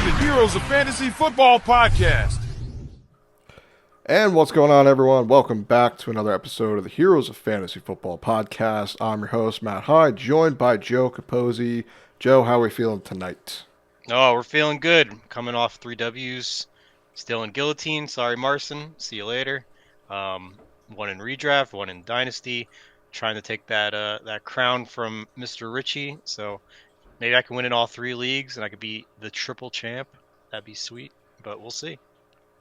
the Heroes of Fantasy Football podcast. And what's going on, everyone? Welcome back to another episode of the Heroes of Fantasy Football podcast. I'm your host, Matt Hyde, joined by Joe Capozzi. Joe, how are we feeling tonight? Oh, we're feeling good. Coming off 3 W's. Still in Guillotine. Sorry, Marson. See you later. One in Redraft, one in Dynasty. Trying to take that crown from Mr. Ritchie. So maybe I can win in all 3 leagues and I could be the triple champ. That'd be sweet, but we'll see.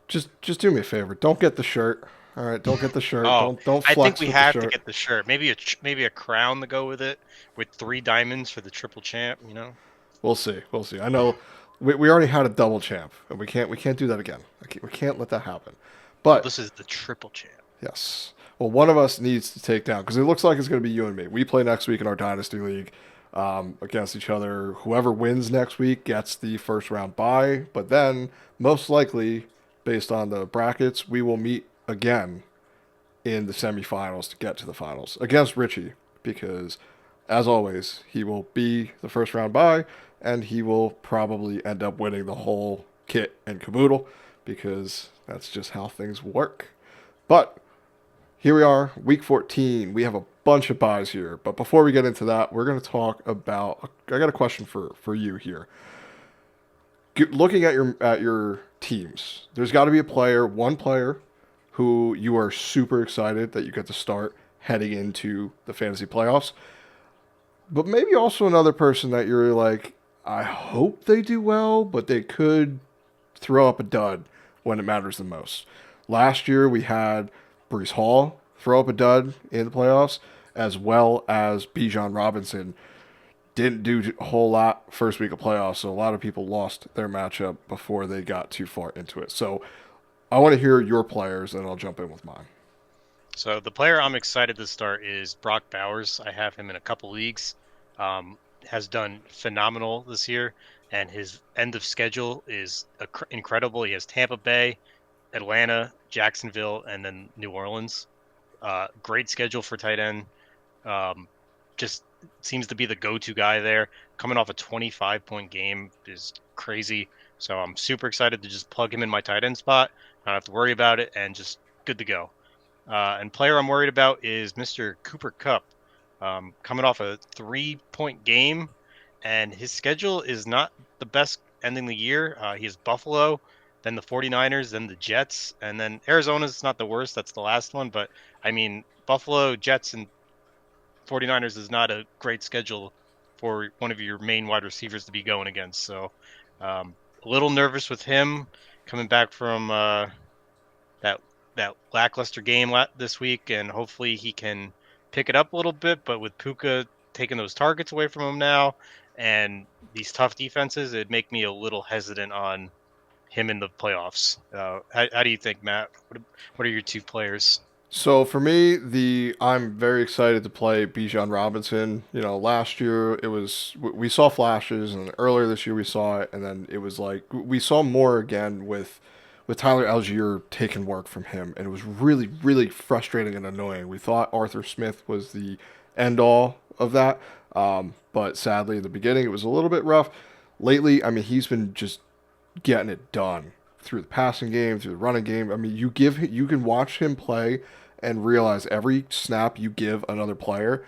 Just do me a favor. Don't get the shirt. All right, don't get the shirt. Don't flex I think we with have the to shirt. get the shirt. Maybe a crown to go with it, with 3 diamonds for the triple champ. You know. We'll see. I know we already had a double champ, and we can't do that again. We can't let that happen. But This is the triple champ. yes. Well, one of us needs to take down, because it looks like it's going to be you and me. We play next week in our Dynasty League against each other. Whoever wins next week gets the first round bye. But then, most likely, based on the brackets, we will meet again in the semifinals to get to the finals against Richie, because, as always, he will be the first round bye, and he will probably end up winning the whole kit and caboodle, because that's just how things work. But here we are, week 14. We have a bunch of buys here. But before we get into that, we're going to talk about... I got a question for you here. Looking at your teams, there's got to be one player who you are super excited that you get to start heading into the fantasy playoffs. But maybe also another person that you're like, I hope they do well, but they could throw up a dud when it matters the most. Last year we had Breece Hall throw up a dud in the playoffs, as well as Bijan Robinson didn't do a whole lot first week of playoffs, so a lot of people lost their matchup before they got too far into it. So I want to hear your players, and I'll jump in with mine. So the player I'm excited to start is Brock Bowers. I have him in a couple leagues. Has done phenomenal this year, and his end of schedule is incredible. He has Tampa Bay, Atlanta, Jacksonville, and then New Orleans. Great schedule for tight end. Just seems to be the go-to guy there. Coming off a 25-point game is crazy. So I'm super excited to just plug him in my tight end spot. I don't have to worry about it, and just good to go. And player I'm worried about is Mr. Cooper Kupp. Coming off a 3-point game, and his schedule is not the best ending the year. He has Buffalo, then the 49ers, then the Jets, and then Arizona's not the worst. That's the last one. But, I mean, Buffalo, Jets, and 49ers is not a great schedule for one of your main wide receivers to be going against. So a little nervous with him coming back from that lackluster game this week, and hopefully he can pick it up a little bit. But with Puka taking those targets away from him now and these tough defenses, it'd make me a little hesitant on him in the playoffs. How do you think, Matt? What are your 2 players? So for me, I'm very excited to play Bijan Robinson. You know, last year we saw flashes, and earlier this year we saw it, and then it was like we saw more again with Tyler Algier taking work from him, and it was really, really frustrating and annoying. We thought Arthur Smith was the end all of that, but sadly in the beginning it was a little bit rough. Lately, I mean, he's been just getting it done through the passing game, through the running game. I mean, you can watch him play and realize every snap you give another player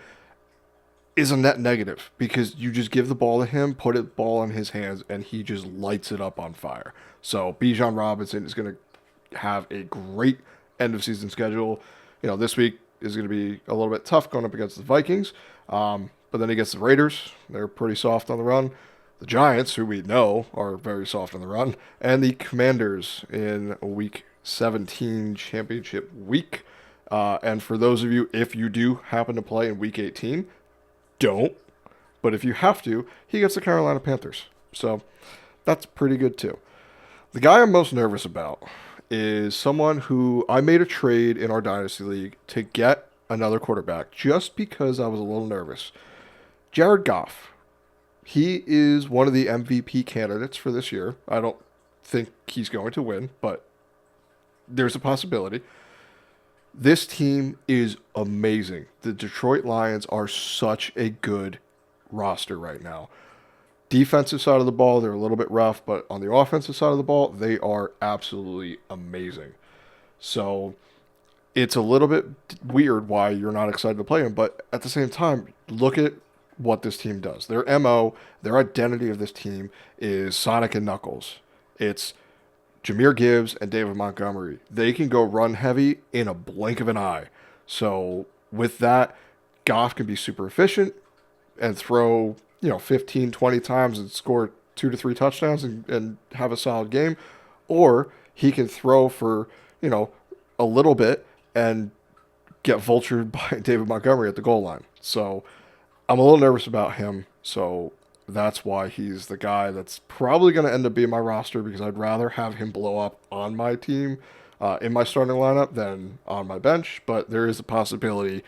is a net negative, because you just give the ball to him, put the ball in his hands, and he just lights it up on fire. So Bijan Robinson is going to have a great end of season schedule. You know, this week is going to be a little bit tough going up against the Vikings, but then he gets the Raiders. They're pretty soft on the run. The Giants, who we know are very soft on the run, and the Commanders in week 17 championship week. And for those of you, if you do happen to play in week 18, don't. But if you have to, he gets the Carolina Panthers. So that's pretty good too. The guy I'm most nervous about is someone who I made a trade in our Dynasty League to get another quarterback just because I was a little nervous. Jared Goff. He is one of the MVP candidates for this year. I don't think he's going to win, but there's a possibility. This team is amazing. The Detroit Lions are such a good roster right now. defensive side of the ball, they're a little bit rough, but on the offensive side of the ball, they are absolutely amazing. So it's a little bit weird why you're not excited to play him, but at the same time, look at what this team does. Their MO, their identity of this team is Sonic and Knuckles. It's Jahmyr Gibbs and David Montgomery. They can go run heavy in a blink of an eye. So with that, Goff can be super efficient and throw, 15, 20 times and score 2 to 3 touchdowns and have a solid game. Or he can throw for, a little bit and get vultured by David Montgomery at the goal line. So I'm a little nervous about him. So that's why he's the guy that's probably going to end up being my roster, because I'd rather have him blow up on my team in my starting lineup than on my bench. But there is a possibility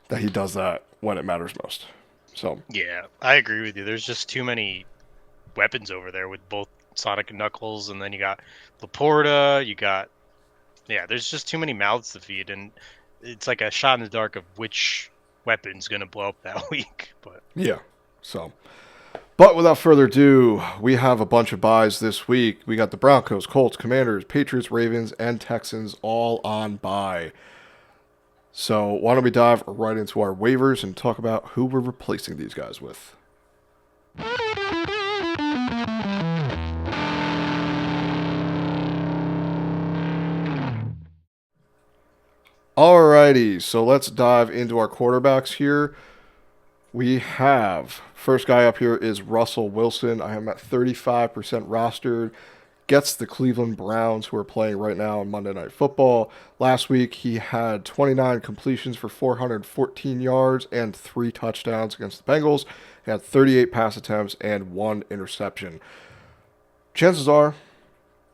that he does that when it matters most. So yeah, I agree with you. There's just too many weapons over there with both Sonic and Knuckles, and then you got Laporta, there's just too many mouths to feed, and it's like a shot in the dark of which weapon's going to blow up that week. But yeah, but without further ado, we have a bunch of buys this week. We got the Broncos, Colts, Commanders, Patriots, Ravens, and Texans all on bye. So why don't we dive right into our waivers and talk about who we're replacing these guys with. Alrighty, so let's dive into our quarterbacks here. We have, first guy up here is Russell Wilson. I am at 35% rostered. Gets the Cleveland Browns, who are playing right now on Monday Night Football. Last week, he had 29 completions for 414 yards and 3 touchdowns against the Bengals. He had 38 pass attempts and 1 interception. Chances are,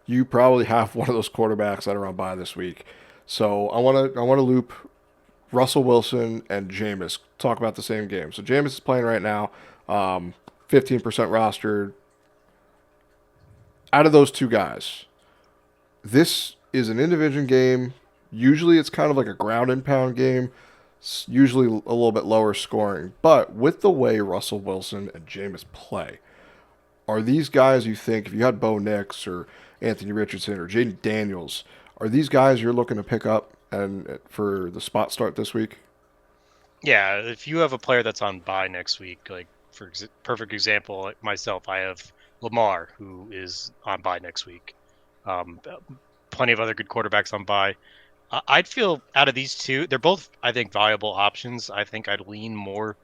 you probably have one of those quarterbacks that are on bye this week. So I want to loop Russell Wilson and Jameis. Talk about the same game. So Jameis is playing right now, 15% rostered. Out of those two guys, this is an in-division game. Usually it's kind of like a ground and pound game. It's usually a little bit lower scoring. But with the way Russell Wilson and Jameis play, are these guys you think, if you had Bo Nix or Anthony Richardson or Jaden Daniels, are these guys you're looking to pick up and for the spot start this week? yeah, if you have a player that's on bye next week, like perfect example, like myself, I have Lamar, who is on bye next week. Plenty of other good quarterbacks on bye. I'd feel out of these two, they're both, I think, viable options. I think I'd lean more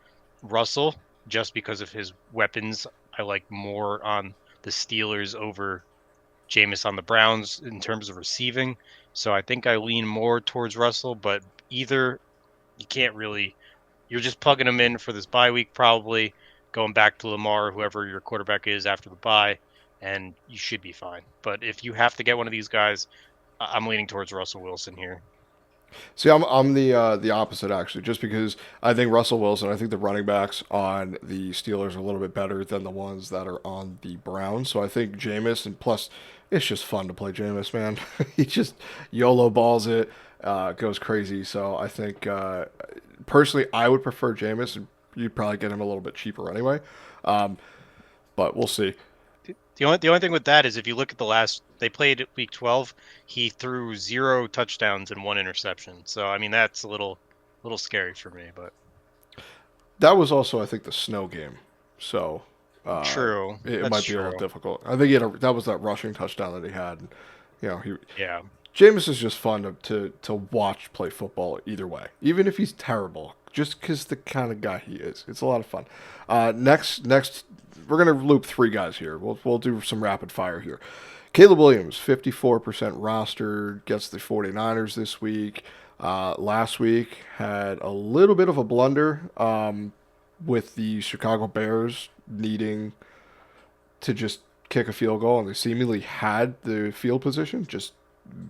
Russell just because of his weapons. I like more on the Steelers over Jameis on the Browns in terms of receiving. So I think I lean more towards Russell, but either you can't really, you're just plugging them in for this bye week probably, going back to Lamar, whoever your quarterback is after the bye, and you should be fine. But if you have to get one of these guys, I'm leaning towards Russell Wilson here. See, I'm the opposite actually, just because I think Russell Wilson, I think the running backs on the Steelers are a little bit better than the ones that are on the Browns. So I think Jameis, and plus it's just fun to play Jameis, man. He just YOLO balls it, goes crazy. So I think personally, I would prefer Jameis, and you'd probably get him a little bit cheaper anyway. But we'll see. The only thing with that is if you look at they played week 12, he threw 0 touchdowns and 1 interception. So I mean that's a little scary for me, but that was also, I think, the snow game. So true, it might be a little difficult. I think that was that rushing touchdown that he had. Yeah. Jameis is just fun to watch play football either way, even if he's terrible. Just because the kind of guy he is, it's a lot of fun. Next, we're gonna loop 3 guys here. We'll do some rapid fire here. Caleb Williams, 54% rostered, gets the 49ers this week. Last week had a little bit of a blunder with the Chicago Bears needing to just kick a field goal, and they seemingly had the field position, just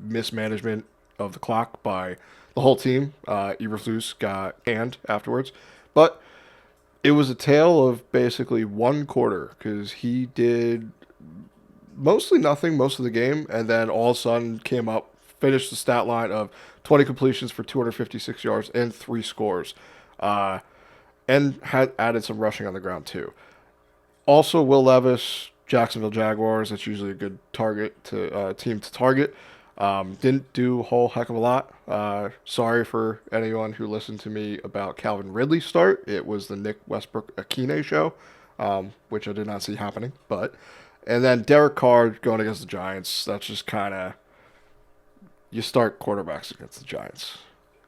mismanagement of the clock by the whole team. Eberflus got canned afterwards. But it was a tale of basically one quarter, because he did mostly nothing most of the game, and then all of a sudden came up, finished the stat line of 20 completions for 256 yards and 3 scores, and had added some rushing on the ground too. Also, Will Levis, Jacksonville Jaguars. That's usually a good target to team to target. Didn't do a whole heck of a lot. Sorry for anyone who listened to me about Calvin Ridley's start. It was the Nick Westbrook Akine show, which I did not see happening. And then Derek Carr going against the Giants. That's just kind of you start quarterbacks against the Giants.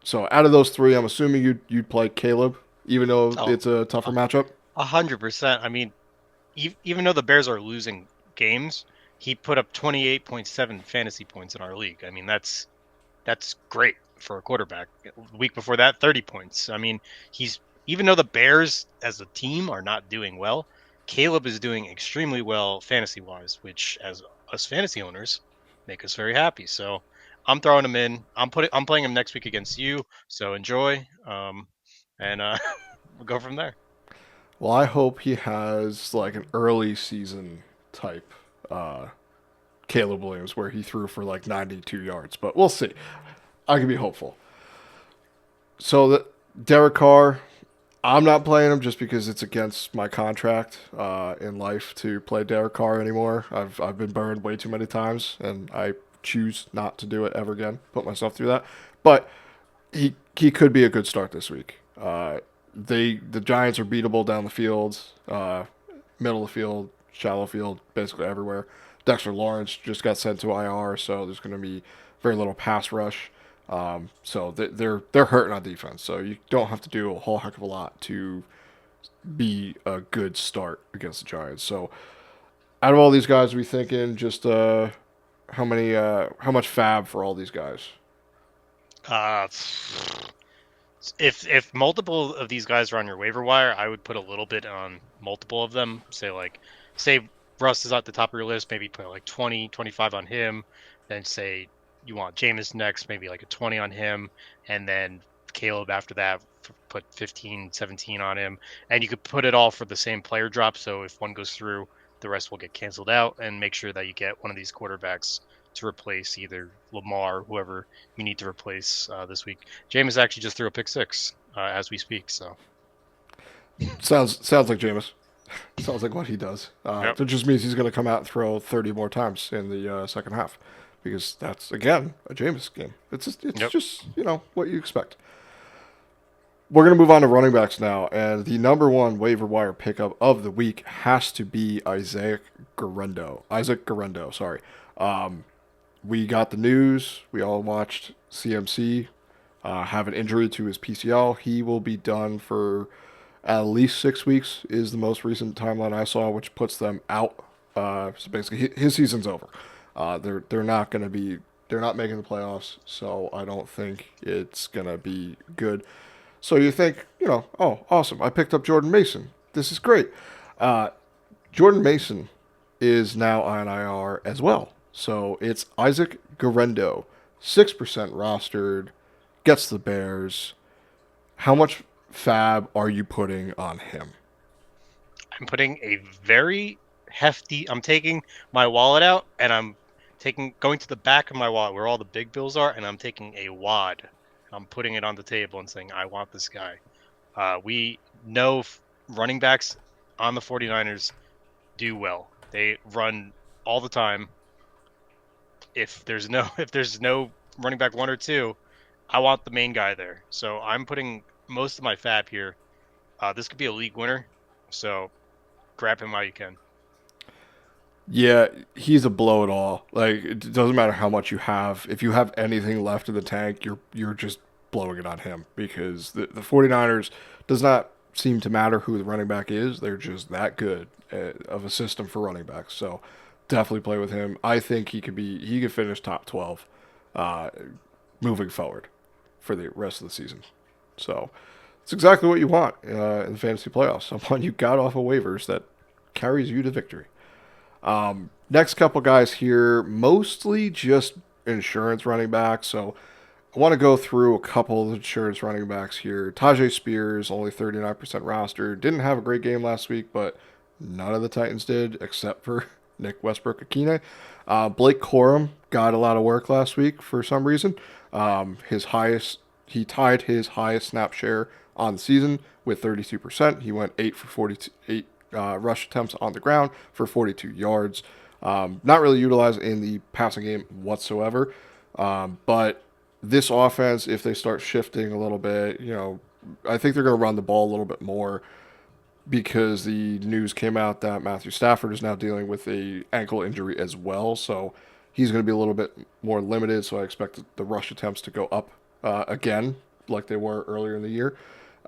So out of those three, I'm assuming you'd play Caleb, even though it's a tougher matchup. 100%. I mean, even though the Bears are losing games, he put up 28.7 fantasy points in our league. I mean, that's great for a quarterback. The week before that, 30 points. I mean, even though the Bears as a team are not doing well, Caleb is doing extremely well fantasy-wise, which as us fantasy owners make us very happy. So I'm throwing him in. I'm playing him next week against you. So enjoy, and we'll go from there. Well, I hope he has like an early season type Caleb Williams where he threw for like 92 yards, but we'll see. I can be hopeful. So Derek Carr, I'm not playing him just because it's against my contract in life to play Derek Carr anymore. I've been burned way too many times, and I choose not to do it ever again. Put myself through that, but he could be a good start this week. The Giants are beatable down the field, middle of the field, shallow field, basically everywhere. Dexter Lawrence just got sent to IR, so there's going to be very little pass rush. So they're hurting on defense. So you don't have to do a whole heck of a lot to be a good start against the Giants. So out of all these guys, we thinking just how much fab for all these guys? Uh, if multiple of these guys are on your waiver wire, I would put a little bit on multiple of them. Say Russ is at the top of your list, maybe put like 20, 25 on him. Then say you want Jameis next, maybe like a 20 on him, and then Caleb after that, put 15, 17 on him. And you could put it all for the same player drop. So if one goes through, the rest will get canceled out, and make sure that you get one of these quarterbacks to replace either Lamar, whoever you need to replace this week. Jameis actually just threw a pick six as we speak. So Sounds like Jameis. Sounds like what he does. Yep. That just means he's going to come out and throw 30 more times in the second half, because that's again a Jameis game. It's just what you expect. We're going to move on to running backs now, and the number one waiver wire pickup of the week has to be Isaac Guerendo, sorry. We got the news. We all watched CMC have an injury to his PCL. He will be done for at least 6 weeks, is the most recent timeline I saw, which puts them out. So basically, his season's over. They're not making the playoffs, so I don't think it's gonna be good. So you think, oh, awesome! I picked up Jordan Mason. This is great. Jordan Mason is now on IR as well. So it's Isaac Guerendo, 6% rostered, gets the Bears. How much fab are you putting on him? I'm putting a very hefty. I'm taking my wallet out, and I'm going to the back of my wallet where all the big bills are, and I'm taking a wad. I'm putting it on the table and saying, I want this guy. We know running backs on the 49ers do well. They run all the time. If there's no running back 1 or 2, I want the main guy there. So I'm putting most of my fab here. This could be a league winner, so grab him while you can. Yeah, he's a blow it all. Like, it doesn't matter how much you have. If you have anything left in the tank, you're just blowing it on him, because the 49ers does not seem to matter who the running back is. They're just that good of a system for running backs. So definitely play with him. I think he could finish top 12 moving forward for the rest of the season. So it's exactly what you want in the fantasy playoffs. Someone you got off of waivers that carries you to victory. Next couple guys here, mostly just insurance running backs. So I want to go through a couple of insurance running backs here. Tajay Spears, only 39% roster. Didn't have a great game last week, but none of the Titans did except for Nick Westbrook Akine. Blake Corum got a lot of work last week for some reason. He tied his highest snap share on the season with 32%. He went 8 for rush attempts on the ground for 42 yards. Not really utilized in the passing game whatsoever. But this offense, if they start shifting a little bit, I think they're going to run the ball a little bit more because the news came out that Matthew Stafford is now dealing with a ankle injury as well. So he's going to be a little bit more limited. So I expect the rush attempts to go up again, like they were earlier in the year.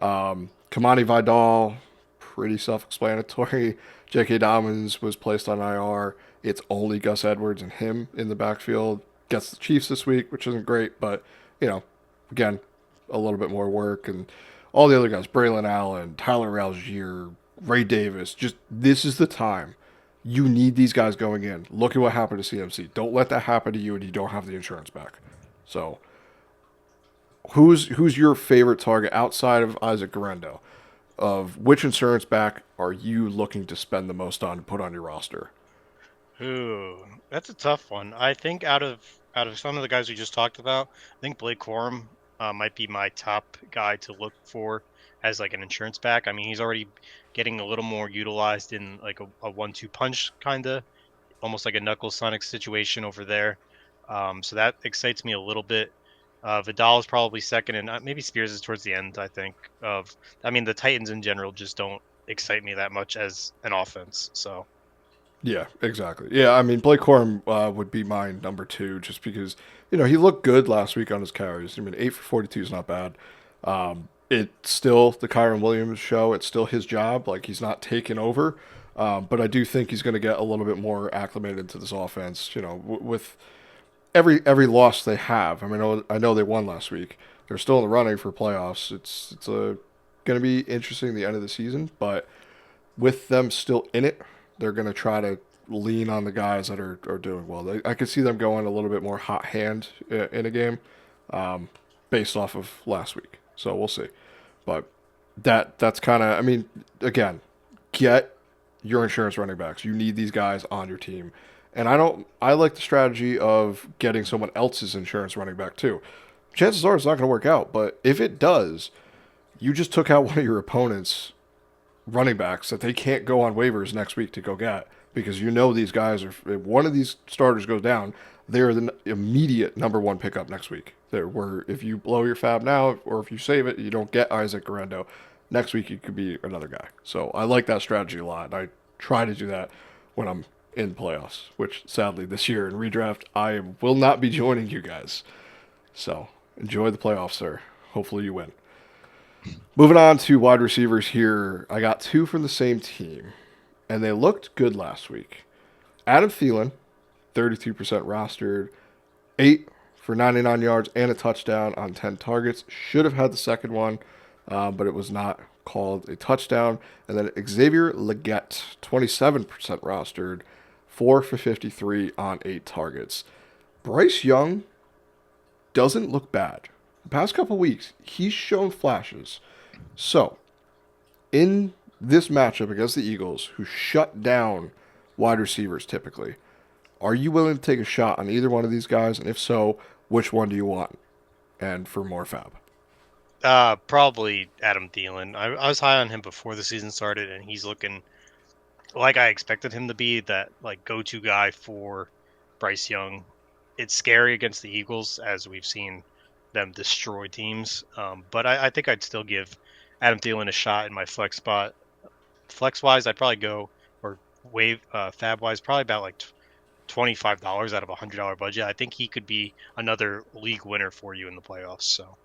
Kamani Vidal, pretty self-explanatory. J.K. Dobbins was placed on IR. It's only Gus Edwards and him in the backfield. Gets the Chiefs this week, which isn't great, but, again, a little bit more work. And all the other guys, Braylon Allen, Tyler Algier, Ray Davis, just this is the time. You need these guys going in. Look at what happened to CMC. Don't let that happen to you and you don't have the insurance back. So, who's your favorite target outside of Isaac Guerendo? Of which insurance back are you looking to spend the most on to put on your roster? Ooh, that's a tough one. I think out of some of the guys we just talked about, I think Blake Corum might be my top guy to look for as like an insurance back. I mean, he's already getting a little more utilized in like a 1-2 punch kind of, almost like a Knuckles Sonic situation over there. So that excites me a little bit. Vidal is probably second, and maybe Spears is towards the end. I think the Titans in general just don't excite me that much as an offense. So. Yeah, exactly. Yeah, I mean, Blake Corum would be my number 2 just because, he looked good last week on his carries. I mean, 8 for 42 is not bad. It's still the Kyron Williams show. It's still his job. Like, he's not taken over. But I do think he's going to get a little bit more acclimated to this offense, with every loss they have. I mean, I know they won last week. They're still in the running for playoffs. It's going to be interesting the end of the season. But with them still in it, they're going to try to lean on the guys that are doing well. I could see them going a little bit more hot hand in a game based off of last week. So we'll see. But that's kind of, I mean, again, get your insurance running backs. You need these guys on your team. And I like the strategy of getting someone else's insurance running back too. Chances are it's not going to work out, but if it does, you just took out one of your opponent's running backs that they can't go on waivers next week to go get because these guys are, if one of these starters goes down, they're the immediate number 1 pickup next week. Where if you blow your fab now or if you save it, you don't get Isaac Guerendo. Next week it could be another guy. So I like that strategy a lot. I try to do that when I'm in playoffs, which sadly this year in redraft I will not be joining you guys. So enjoy the playoffs, sir. Hopefully you win. Moving on to wide receivers here. I got 2 from the same team, and they looked good last week. Adam Thielen, 32% rostered, 8 for 99 yards and a touchdown on 10 targets. Should have had the second one, but it was not called a touchdown. And then Xavier Legette, 27% rostered, 4 for 53 on 8 targets. Bryce Young doesn't look bad. The past couple weeks, he's shown flashes. So, in this matchup against the Eagles, who shut down wide receivers typically, are you willing to take a shot on either one of these guys? And if so, which one do you want? And for more fab. Probably Adam Thielen. I was high on him before the season started, and he's looking like I expected him to be, that like go-to guy for Bryce Young. It's scary against the Eagles, as we've seen them destroy teams. But I think I'd still give Adam Thielen a shot in my flex spot. Flex wise, I'd probably go, or fab wise, probably about like $25 out of a $100 budget. I think he could be another league winner for you in the playoffs. So.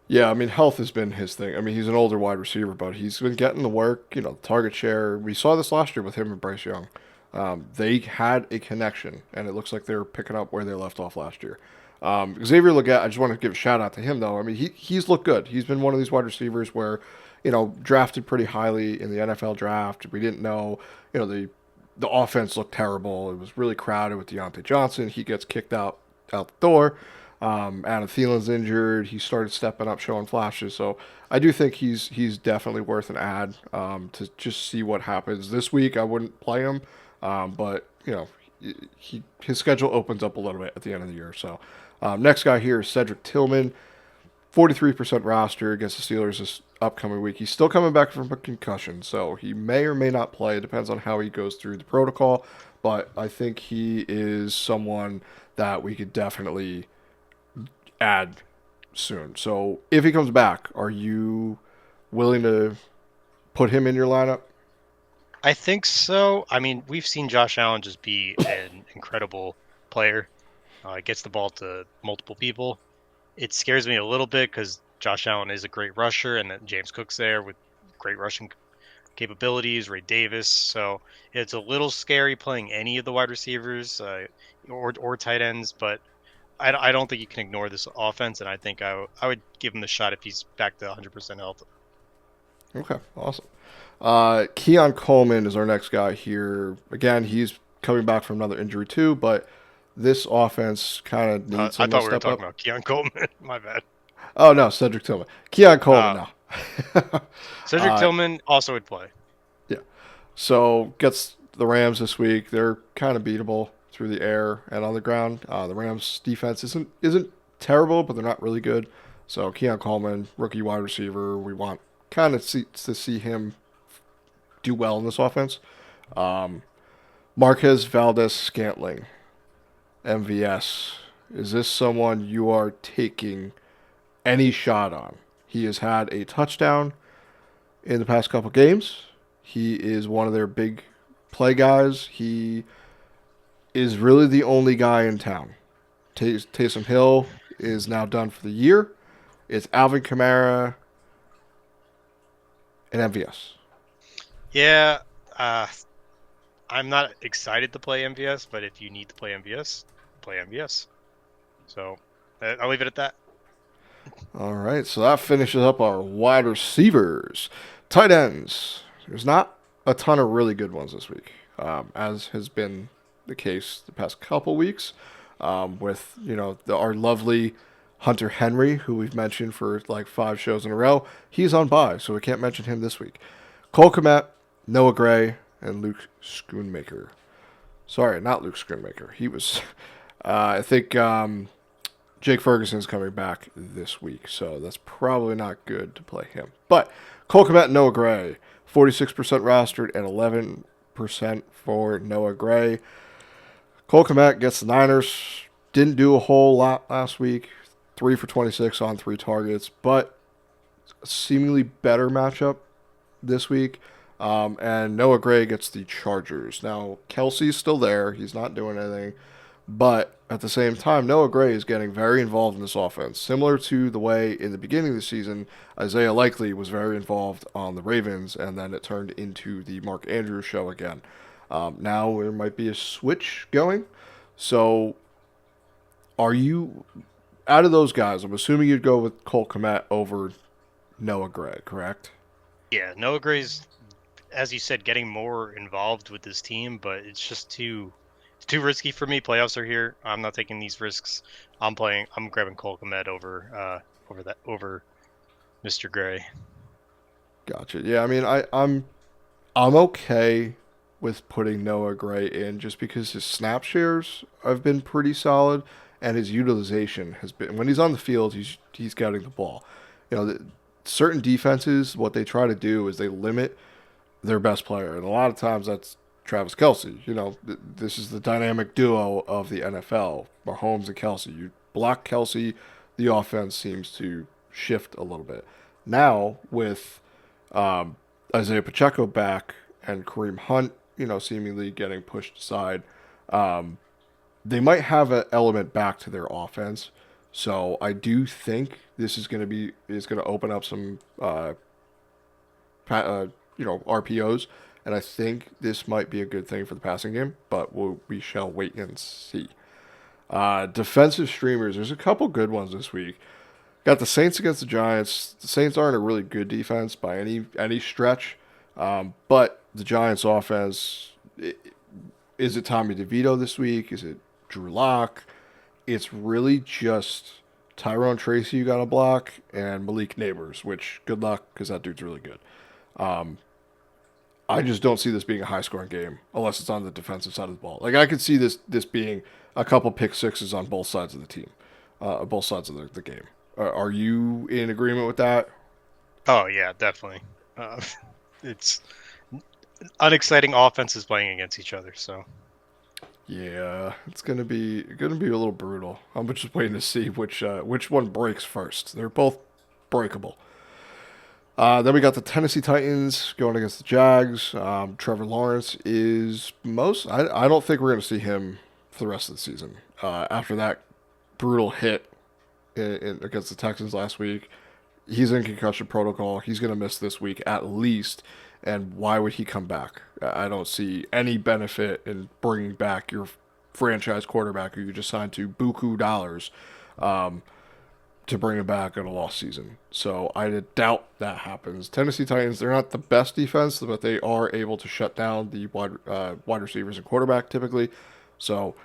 Yeah, I mean, health has been his thing. I mean, he's an older wide receiver, but he's been getting the work, target share. We saw this last year with him and Bryce Young. They had a connection, and it looks like they're picking up where they left off last year. Xavier Legette, I just want to give a shout out to him, though. I mean, he's looked good. He's been one of these wide receivers where, drafted pretty highly in the NFL draft. We didn't know, the offense looked terrible. It was really crowded with Deontay Johnson. He gets kicked out the door. Adam Thielen's injured. He started stepping up, showing flashes. So I do think he's definitely worth an ad to just see what happens. This week I wouldn't play him, but his schedule opens up a little bit at the end of the year. So next guy here is Cedric Tillman, 43% roster against the Steelers upcoming week. He's still coming back from a concussion, so he may or may not play. It depends on how he goes through the protocol. But I think he is someone that we could definitely add soon. So if he comes back, are you willing to put him in your lineup? I think so. I mean, we've seen Josh Allen just be an incredible player. Gets the ball to multiple people. It scares me a little bit because Josh Allen is a great rusher, and then James Cook's there with great rushing capabilities, Ray Davis. So it's a little scary playing any of the wide receivers or tight ends, but I don't think you can ignore this offense, and I think I would give him the shot if he's back to 100% health. Okay, awesome. Keon Coleman is our next guy here. Again, he's coming back from another injury too, but this offense kind of needs I someone thought to we were step talking up. about Keon Coleman. My bad. Oh no, Cedric Tillman. Keon Coleman now. Cedric Tillman also would play. Yeah. So gets the Rams this week. They're kind of beatable through the air and on the ground. The Rams defense isn't terrible, but they're not really good. So Keon Coleman, rookie wide receiver, we want kind of to see him do well in this offense. Marquez Valdez Scantling, MVS. Is this someone you are taking any shot on? He has had a touchdown in the past couple games. He is one of their big play guys. He is really the only guy in town. Taysom Hill is now done for the year. It's Alvin Kamara and MVS. Yeah, I'm not excited to play MVS, but if you need to play MVS, play MVS. So I'll leave it at that. All right, so that finishes up our wide receivers. Tight ends. There's not a ton of really good ones this week, as has been the case the past couple weeks, with our lovely Hunter Henry, who we've mentioned for like 5 shows in a row. He's on bye, so we can't mention him this week. Cole Kmet, Noah Gray, and Luke Schoonmaker. Sorry, not Luke Schoonmaker. He was, I think, Jake Ferguson's coming back this week, so that's probably not good to play him. But Cole Kmet and Noah Gray, 46% rostered and 11% for Noah Gray. Cole Kmet gets the Niners. Didn't do a whole lot last week. 3 for 26 on 3 targets, but seemingly better matchup this week. And Noah Gray gets the Chargers. Now, Kelsey's still there. He's not doing anything. But at the same time, Noah Gray is getting very involved in this offense. Similar to the way in the beginning of the season, Isaiah Likely was very involved on the Ravens, and then it turned into the Mark Andrews show again. Now there might be a switch going. So are you, out of those guys, I'm assuming you'd go with Cole Kmet over Noah Gray, correct? Yeah, Noah Gray's, as you said, getting more involved with this team, but it's just too risky for me. Playoffs are here. I'm not taking these risks. I'm grabbing Cole Kmet over Mr. Gray. Gotcha. Yeah, I mean, I'm okay with putting Noah Gray in just because his snap shares have been pretty solid and his utilization has been, when he's on the field, he's getting the ball. Certain defenses, what they try to do is they limit their best player, and a lot of times that's Travis Kelce. This is the dynamic duo of the NFL, Mahomes and Kelce. You block Kelce, the offense seems to shift a little bit. Now, with Isaiah Pacheco back and Kareem Hunt, seemingly getting pushed aside, they might have an element back to their offense. So I do think this is going to open up some RPOs, and I think this might be a good thing for the passing game, but we shall wait and see. Defensive streamers, there's a couple good ones this week. Got the Saints against the Giants. The Saints aren't a really good defense by any stretch, but the Giants' offense, is it Tommy DeVito this week? Is it Drew Lock? It's really just Tyrone Tracy you got to block and Malik Neighbors, which good luck because that dude's really good. I just don't see this being a high-scoring game unless it's on the defensive side of the ball. Like, I could see this being a couple pick sixes on both sides of the team, both sides of the game. Are you in agreement with that? Oh yeah, definitely. Uh, it's unexciting offenses playing against each other. So Yeah, it's gonna be a little brutal. I'm just waiting to see which one breaks first. They're both breakable. Then we got the Tennessee Titans going against the Jags. Trevor Lawrence is most. I don't think we're going to see him for the rest of the season. After that brutal hit against the Texans last week, he's in concussion protocol. He's going to miss this week at least. And why would he come back? I don't see any benefit in bringing back your franchise quarterback who you just signed to buku dollars. To bring him back in a lost season. So I doubt that happens. Tennessee Titans, they're not the best defense, but they are able to shut down the wide receivers and quarterback typically. So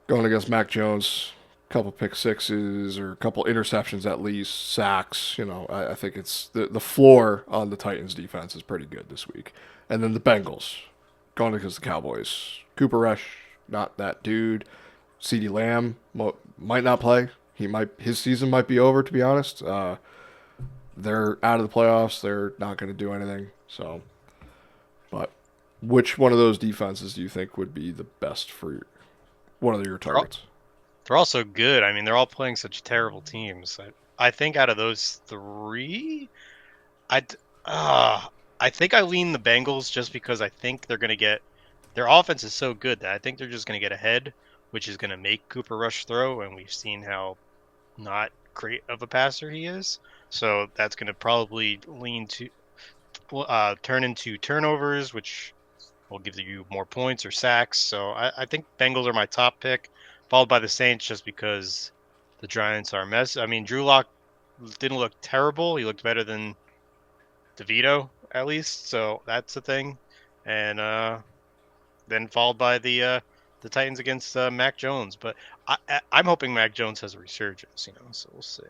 going against Mac Jones, a couple pick sixes or a couple interceptions at least, sacks, I think it's the floor on the Titans defense is pretty good this week. And then the Bengals going against the Cowboys. Cooper Rush, not that dude. CeeDee Lamb might not play. His season might be over, to be honest. They're out of the playoffs. They're not going to do anything. So, but which one of those defenses do you think would be the best for one of your targets? They're all so good. I mean, they're all playing such terrible teams. I think out of those three, I think I lean the Bengals just because I think they're going to get their offense is so good that I think they're just going to get ahead, which is going to make Cooper Rush throw, and we've seen how not great of a passer he is. So that's going to probably turn into turnovers, which will give you more points or sacks. So I think Bengals are my top pick, followed by the Saints just because the Giants are a mess. I mean, Drew Lock didn't look terrible. He looked better than DeVito, at least. So that's the thing. And then followed by the Titans against Mac Jones. But I'm hoping Mac Jones has a resurgence, so we'll see.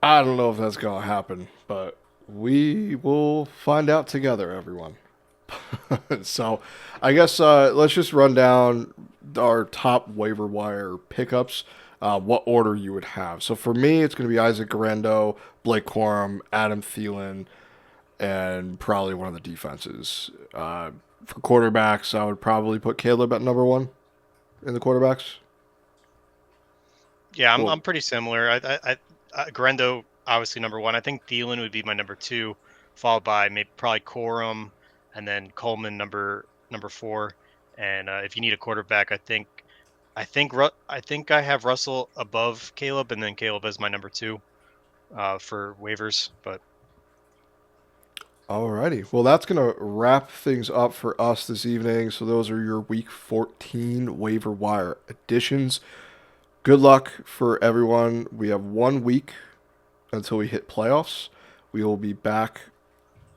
I don't know if that's going to happen, but we will find out together, everyone. So I guess let's just run down our top waiver wire pickups, what order you would have. So for me, it's going to be Isaac Guerendo, Blake Corum, Adam Thielen, and probably one of the defenses. For quarterbacks, I would probably put Caleb at number one in the quarterbacks. Yeah, I'm pretty similar. I Guerendo obviously number one. I think Thielen would be my number two, followed by probably Corum, and then Coleman number four. And if you need a quarterback, I think I have Russell above Caleb, and then Caleb as my number two for waivers. But alrighty, well that's gonna wrap things up for us this evening. So those are your Week 14 waiver wire additions. Good luck for everyone. We have 1 week until we hit playoffs. We will be back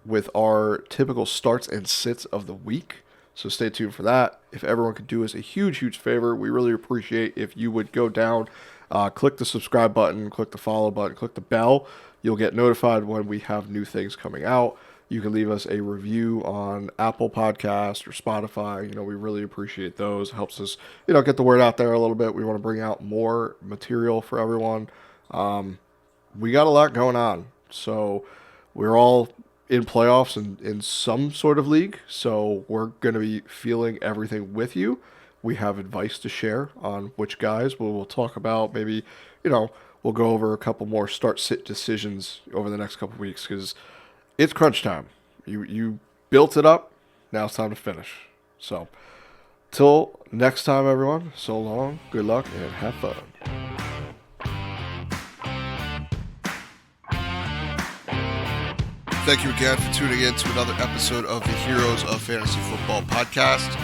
with our typical starts and sits of the week. So stay tuned for that. If everyone could do us a huge, huge favor, we really appreciate if you would go down, click the subscribe button, click the follow button, click the bell. You'll get notified when we have new things coming out. You can leave us a review on Apple Podcast or Spotify. We really appreciate those. It helps us, get the word out there a little bit. We want to bring out more material for everyone. We got a lot going on. So we're all in playoffs and in some sort of league. So we're going to be feeling everything with you. We have advice to share on which guys we'll talk about. Maybe, we'll go over a couple more start-sit decisions over the next couple of weeks because it's crunch time. You built it up. Now it's time to finish. So, till next time, everyone. So long. Good luck and have fun. Thank you again for tuning in to another episode of the Heroes of Fantasy Football podcast.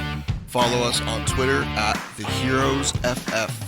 Follow us on Twitter at TheHeroesFF.